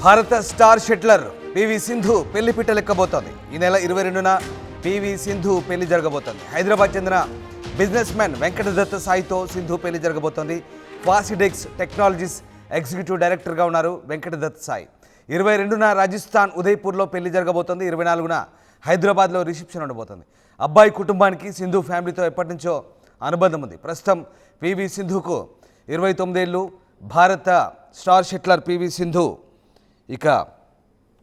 భారత star shuttler PV Sindhu పెళ్లి పీట లెక్కబోతోంది. ఈ నెల 22న పివి సింధు పెళ్లి జరగబోతోంది. హైదరాబాద్ చెందిన బిజినెస్ మ్యాన్ వెంకటదత్త సాయితో సింధు పెళ్లి జరగబోతోంది. ఫాసిడెక్స్ టెక్నాలజీస్ ఎగ్జిక్యూటివ్ డైరెక్టర్గా ఉన్నారు వెంకటదత్త సాయి. 22న రాజస్థాన్ ఉదయ్పూర్లో పెళ్లి జరగబోతోంది. 24న హైదరాబాద్లో రిసెప్షన్ ఉండబోతోంది. అబ్బాయి కుటుంబానికి సింధు ఫ్యామిలీతో ఎప్పటి నుంచో అనుబంధం ఉంది. ప్రస్తుతం పివి సింధుకు 29 ఏళ్ళు. భారత స్టార్ షట్లర్ పివి సింధు ఇక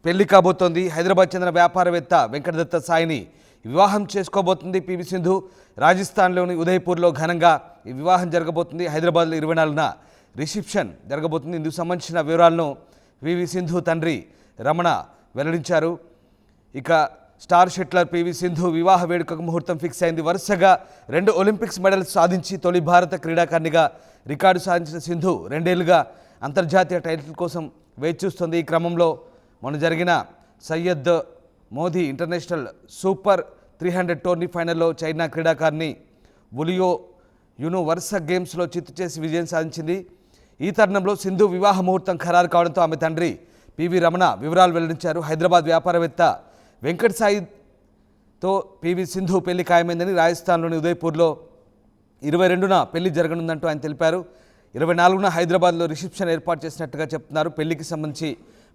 పెళ్లి కాబోతోంది. హైదరాబాద్ చెందిన వ్యాపారవేత్త వెంకటదత్త సాయిని వివాహం చేసుకోబోతుంది పివి సింధు. రాజస్థాన్లోని ఉదయ్పూర్లో ఘనంగా ఈ వివాహం జరగబోతుంది. హైదరాబాద్లో 24న రిసెప్షన్ జరగబోతుంది. ఇందుకు సంబంధించిన వివరాలను పివి సింధు తండ్రి రమణ వెల్లడించారు. ఇక స్టార్ షట్లర్ పివి సింధు వివాహ వేడుకకు ముహూర్తం ఫిక్స్ అయింది. వరుసగా 2 ఒలింపిక్స్ మెడల్స్ సాధించి తొలి భారత క్రీడాకారిణిగా రికార్డు సాధించిన సింధు 2 ఏళ్లుగా అంతర్జాతీయ టైటిల్ కోసం వేచి చూస్తుంది. ఈ క్రమంలో మొన్న జరిగిన Syed Modi international super 300 tourney ఫైనల్లో చైనా క్రీడాకారిణి వులియో యును వరుస గేమ్స్లో చిత్తు చేసి విజయం సాధించింది. ఈ తరుణంలో సింధు వివాహ ముహూర్తం ఖరారు కావడంతో ఆమె తండ్రి పివి రమణ వివరాలు వెల్లడించారు. హైదరాబాద్ వ్యాపారవేత్త వెంకట్ సాయితో పివి సింధు పెళ్లి ఖాయమైందని, రాజస్థాన్లోని ఉదయ్పూర్లో 22న పెళ్లి జరగనుందంటూ ఆయన తెలిపారు. 24న హైదరాబాద్లో రిసెప్షన్ ఏర్పాటు చేసినట్టుగా చెప్తున్నారు. పెళ్లికి సంబంధించి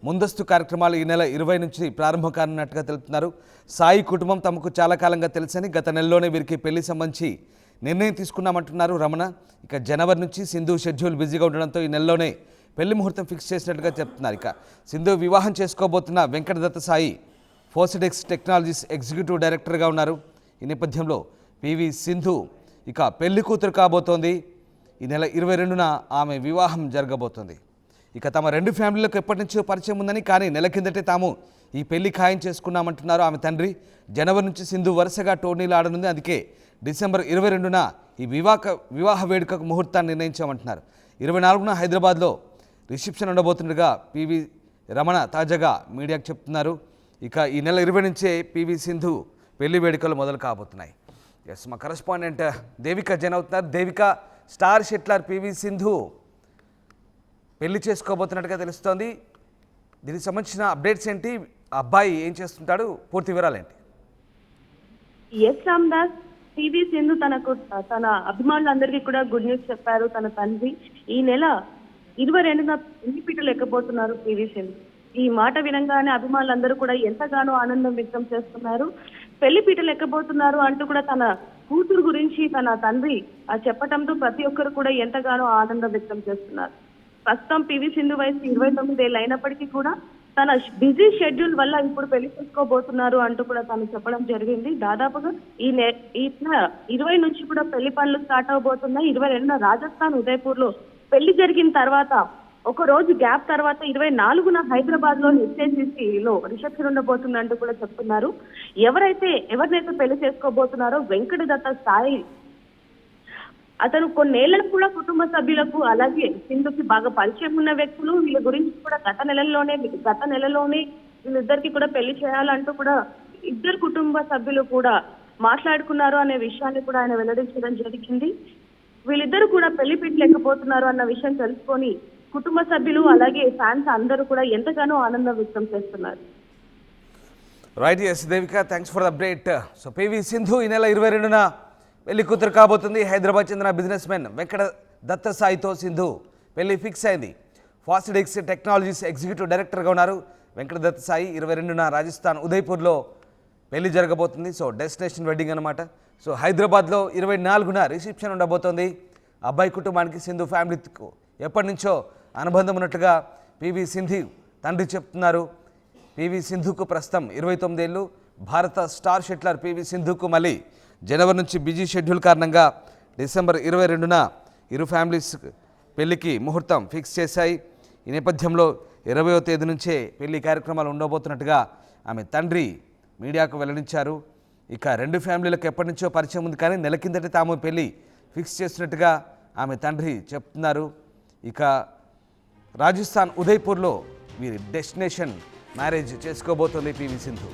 ముందస్తు కార్యక్రమాలు ఈ నెల 20 నుంచి ప్రారంభం కానున్నట్టుగా తెలుపుతున్నారు. సాయి కుటుంబం తమకు చాలా కాలంగా తెలుసని, గత నెలలోనే వీరికి పెళ్లి సంబంధించి నిర్ణయం తీసుకున్నామంటున్నారు రమణ. ఇక జనవరి నుంచి సింధు షెడ్యూల్ బిజీగా ఉండడంతో ఈ నెలలోనే పెళ్లి ముహూర్తం ఫిక్స్ చేసినట్టుగా చెప్తున్నారు. ఇక సింధు వివాహం చేసుకోబోతున్న వెంకటదత్త సాయి ఫాసిడెక్స్ టెక్నాలజీస్ ఎగ్జిక్యూటివ్ డైరెక్టర్గా ఉన్నారు. ఈ నేపథ్యంలో పివి సింధు ఇక పెళ్లి కూతురు కాబోతోంది. ఈ నెల 22న ఆమె వివాహం జరగబోతోంది. ఇక తమ 2 ఫ్యామిలీలకు ఎప్పటి నుంచో పరిచయం ఉందని, కానీ నెల కిందటే తాము ఈ పెళ్లి ఖాయం చేసుకున్నామంటున్నారు ఆమె తండ్రి. జనవరి నుంచి సింధు వరుసగా టోర్నీలు ఆడనుంది. అందుకే డిసెంబర్ 22న ఈ వివాహ వేడుకకు ముహూర్తాన్ని నిర్ణయించామంటున్నారు. 24న హైదరాబాద్లో రిసెప్షన్ ఉండబోతుండగా పివి రమణ తాజాగా మీడియాకు చెప్తున్నారు. ఇక ఈ నెల 20 నుంచే పివి సింధు పెళ్లి వేడుకలు మొదలు కాబోతున్నాయి. ఎస్, మా కరెస్పాండెంట్ దేవిక జైన్ అవుతున్నారు. Devika, star shuttler PV Sindhu పెళ్లి చేసుకోబోతున్నట్టుగా తెలుస్తోంది. దీనికి సంబంధించిన అప్డేట్స్ ఏంటి? అబ్బాయి ఏం చేస్తుంటాడు? పూర్తి వివరాలు ఏంటి? ఎస్ రామ్దాస్, పివి సింధు తన అభిమానులందరికీ కూడా గుడ్ న్యూస్ చెప్పారు తన తండ్రి. ఈ నెల 22న పెళ్లి పీట లెక్కబోతున్నారు పివి సింధు. ఈ మాట వినంగానే అభిమానులందరూ కూడా ఎంతగానో ఆనందం వ్యక్తం చేస్తున్నారు. పెళ్లి పీట లెక్కబోతున్నారు అంటూ కూడా తన కూతురు గురించి తన తండ్రి చెప్పటంతో ప్రతి ఒక్కరు కూడా ఎంతగానో ఆనందం వ్యక్తం చేస్తున్నారు. ప్రస్తుతం పివి సింధు వయసు 29 ఏళ్ళు అయినప్పటికీ కూడా తన బిజీ షెడ్యూల్ వల్ల ఇప్పుడు పెళ్లి చేసుకోబోతున్నారు అంటూ కూడా తను చెప్పడం జరిగింది. దాదాపుగా ఈ 20 నుంచి కూడా పెళ్లి పనులు స్టార్ట్ అవబోతున్నాయి. 22న రాజస్థాన్ ఉదయ్పూర్ లో పెళ్లి జరిగిన తర్వాత ఒక రోజు గ్యాప్ తర్వాత 24న హైదరాబాద్ లో హెచ్ఏసిసిలో రిసెప్షన్ ఉండబోతుందంటూ కూడా చెప్తున్నారు. ఎవరినైతే పెళ్లి చేసుకోబోతున్నారో వెంకటదత్త సాయి, అతను కొన్నేళ్లకు కూడా కుటుంబ సభ్యులకు అలాగే సింధుకి బాగా పరిచయం ఉన్న వ్యక్తులు. వీళ్ళ గురించి కూడా గత నెలలోనే వీళ్ళిద్దరికి కూడా పెళ్లి చేయాలంటూ కూడా ఇద్దరు కుటుంబ సభ్యులు కూడా మాట్లాడుకున్నారు అనే విషయాన్ని కూడా ఆయన వెల్లడించడం జరిగింది. వీళ్ళిద్దరు కూడా పెళ్లి పీట లేకపోతున్నారు అన్న విషయం తెలుసుకొని కుటుంబ సభ్యులు అలాగే ఫ్యాన్స్ అందరూ కూడా ఎంతగానో ఆనందం వ్యక్తం చేస్తున్నారు. Right, yes Devika, thanks for the update. So PV Sindhu ఈ నెల 22న పెళ్లి కూతురు కాబోతుంది. హైదరాబాద్ చెందిన బిజినెస్ మ్యాన్ వెంకటదత్త సాయితో సింధు పెళ్లి ఫిక్స్ అయింది. ఫాసిడెక్స్ టెక్నాలజీస్ ఎగ్జిక్యూటివ్ డైరెక్టర్గా ఉన్నారు వెంకటదత్త సాయి. 22న రాజస్థాన్ ఉదయ్పూర్లో పెళ్లి జరగబోతుంది. సో డెస్టినేషన్ వెడ్డింగ్ అనమాట. సో హైదరాబాద్లో 24న రిసెప్షన్ ఉండబోతోంది. అబ్బాయి కుటుంబానికి సింధు ఫ్యామిలీకు ఎప్పటి నుంచో అనుబంధం ఉన్నట్టుగా పివి సింధు తండ్రి చెప్తున్నారు. పివి సింధుకు ప్రస్తుతం 29 ఏళ్ళు. భారత స్టార్ షట్లర్ పివి సింధుకు మళ్ళీ జనవరి నుంచి బిజీ షెడ్యూల్ కారణంగా డిసెంబర్ 22న ఇరు ఫ్యామిలీస్ పెళ్లికి ముహూర్తం ఫిక్స్ చేశాయి. ఈ నేపథ్యంలో 20వ తేదీ నుంచే పెళ్లి కార్యక్రమాలు ఉండబోతున్నట్టుగా ఆమె తండ్రి మీడియాకు వెల్లడించారు. ఇక 2 ఫ్యామిలీలకు ఎప్పటి నుంచో పరిచయం ఉంది, కానీ నెల కిందటే తాము పెళ్లి ఫిక్స్ చేస్తున్నట్టుగా ఆమె తండ్రి చెప్తున్నారు. ఇక రాజస్థాన్ ఉదయ్పూర్లో వీరి డెస్టినేషన్ మ్యారేజ్ చేసుకోబోతోంది పివి సింధు.